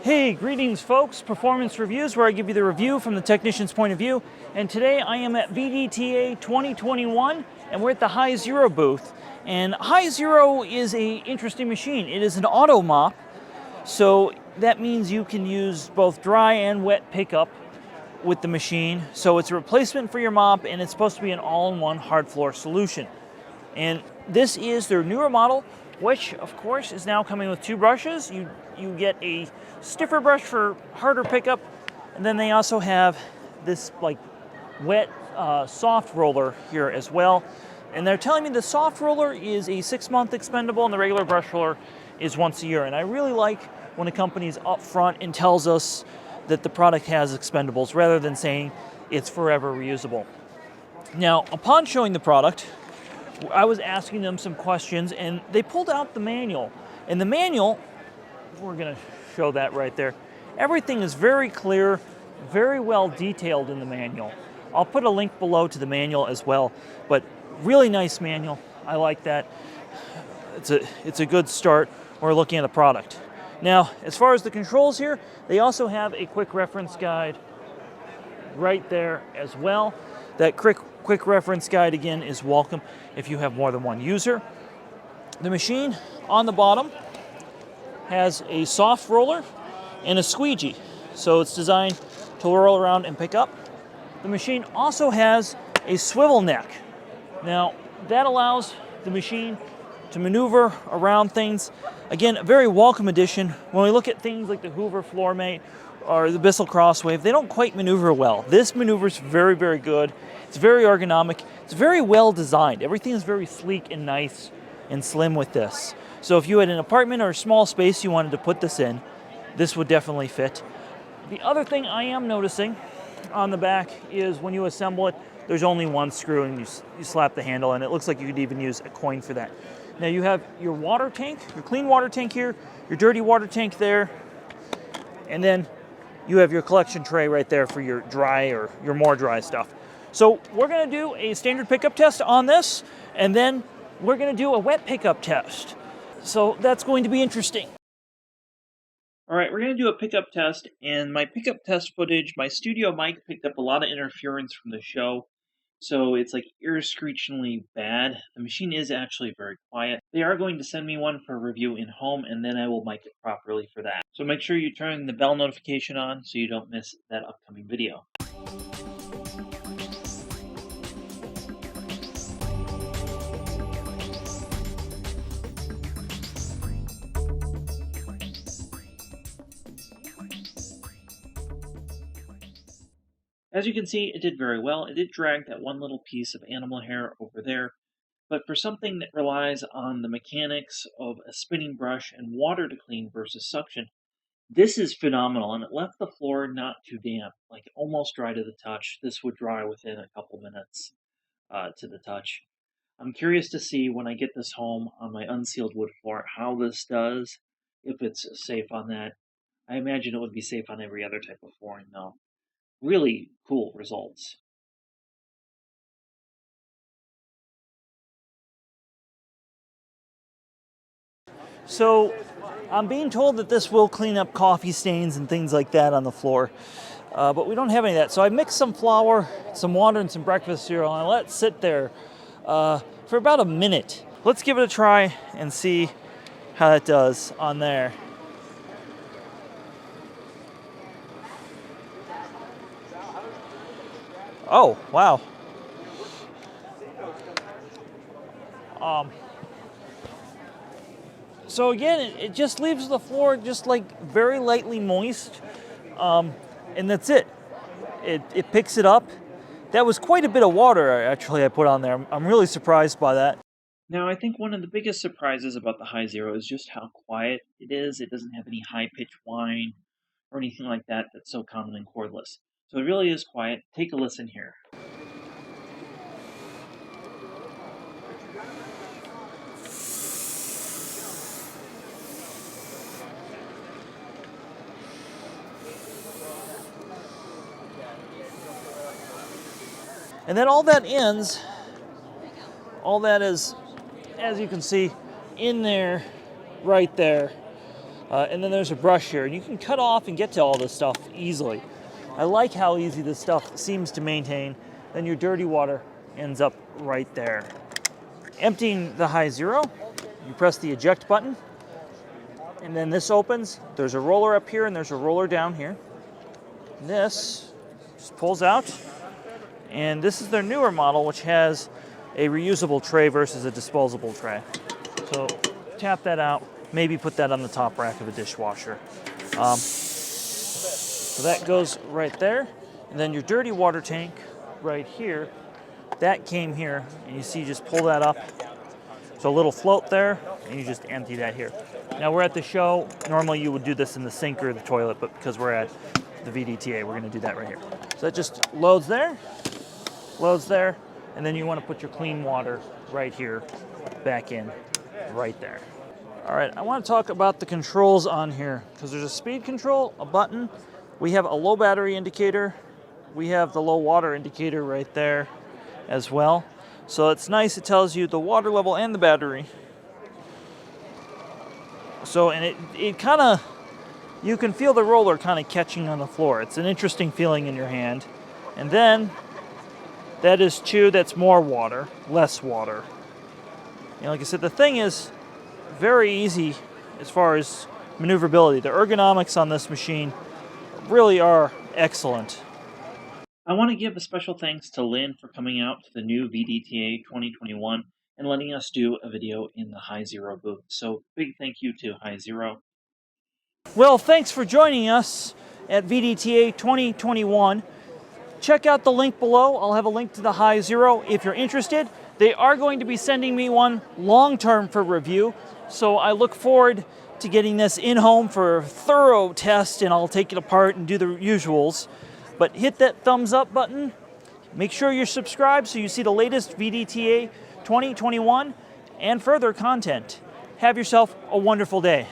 Hey, greetings folks, Performance Reviews, where I give you the review from the technician's point of view. And today I am at VDTA 2021, and we're at the HIZERO booth. And HIZERO is an interesting machine. It is an auto mop, so that means you can use both dry and wet pickup with the machine. So it's a replacement for your mop, and it's supposed to be an all-in-one hard floor solution. And this is their newer model, which of course is now coming with two brushes. You get a stiffer brush for harder pickup, and then they also have this like wet soft roller here as well. And they're telling me the soft roller is a 6-month expendable and the regular brush roller is once a year. And I really like when a company's upfront and tells us that the product has expendables rather than saying it's forever reusable. Now, upon showing the product, I was asking them some questions and they pulled out the manual. And the manual, we're gonna show that right there. Everything is very clear, very well detailed in the manual. I'll put a link below to the manual as well, but really nice manual. I like that. It's a good start when we're looking at the product. Now, as far as the controls here, they also have a quick reference guide right there as well. That quick reference guide, again, is welcome if you have more than one user. The machine on the bottom has a soft roller and a squeegee, so it's designed to roll around and pick up. The machine also has a swivel neck. Now, that allows the machine to maneuver around things. Again, a very welcome addition. When we look at things like the Hoover Floor Mate or the Bissell Crosswave, they don't quite maneuver well. This maneuvers very, very good. It's very ergonomic. It's very well designed. Everything is very sleek and nice and slim with this. So if you had an apartment or a small space you wanted to put this in, this would definitely fit. The other thing I am noticing on the back is when you assemble it, there's only one screw and you slap the handle, and it looks like you could even use a coin for that. Now you have your water tank, your clean water tank here, your dirty water tank there, and then you have your collection tray right there for your dry or your more dry stuff. So we're gonna do a standard pickup test on this, and then we're gonna do a wet pickup test. So that's going to be interesting. All right, we're gonna do a pickup test, and my pickup test footage, my studio mic picked up a lot of interference from the show, so it's like ear-screechingly bad. The machine is actually very quiet. They are going to send me one for review in home, and then I will mic it properly for that. So make sure you turn the bell notification on so you don't miss that upcoming video. As you can see, it did very well. It did drag that one little piece of animal hair over there, but for something that relies on the mechanics of a spinning brush and water to clean versus suction, this is phenomenal, and it left the floor not too damp, like almost dry to the touch. This would dry within a couple minutes to the touch. I'm curious to see when I get this home on my unsealed wood floor how this does, if it's safe on that. I imagine it would be safe on every other type of flooring though. Really cool results. So I'm being told that this will clean up coffee stains and things like that on the floor, but we don't have any of that. So I mixed some flour, some water, and some breakfast cereal, and I let it sit there for about a minute. Let's give it a try and see how that does on there. Oh, wow. So again, it just leaves the floor just like very lightly moist, and that's it. It picks it up. That was quite a bit of water actually I put on there. I'm really surprised by that. Now I think one of the biggest surprises about the HIZERO is just how quiet it is. It doesn't have any high-pitched whine or anything like that that's so common in cordless. So it really is quiet. Take a listen here. And then all that ends, all that is, as you can see, in there, right there. And then there's a brush here, and you can cut off and get to all this stuff easily. I like how easy this stuff seems to maintain. Then your dirty water ends up right there. Emptying the HIZERO, you press the eject button, and then this opens. There's a roller up here and there's a roller down here. And this just pulls out, and this is their newer model, which has a reusable tray versus a disposable tray. So tap that out, maybe put that on the top rack of a dishwasher. So that goes right there, and then your dirty water tank right here, that came here, and you see, just pull that up. So a little float there, and you just empty that here. Now we're at the show. Normally you would do this in the sink or the toilet, but because we're at the VDTA, we're gonna do that right here. So that just loads there, and then you wanna put your clean water right here, back in, right there. All right, I wanna talk about the controls on here, because there's a speed control, a button. We have a low battery indicator. We have the low water indicator right there as well. So it's nice, it tells you the water level and the battery. So, and it kind of, you can feel the roller kind of catching on the floor. It's an interesting feeling in your hand. And then, that is two, that's more water, less water. And like I said, the thing is very easy as far as maneuverability. The ergonomics on this machine really are excellent. I want to give a special thanks to Lynn for coming out to the new VDTA 2021 and letting us do a video in the HIZERO booth. So big thank you to HIZERO. Well, thanks for joining us at VDTA 2021. Check out the link below. I'll have a link to the HIZERO if you're interested. They are going to be sending me one long-term for review, so I look forward to getting this in-home for a thorough test, and I'll take it apart and do the usuals. But hit that thumbs up button. Make sure you're subscribed so you see the latest VDTA 2021 and further content. Have yourself a wonderful day.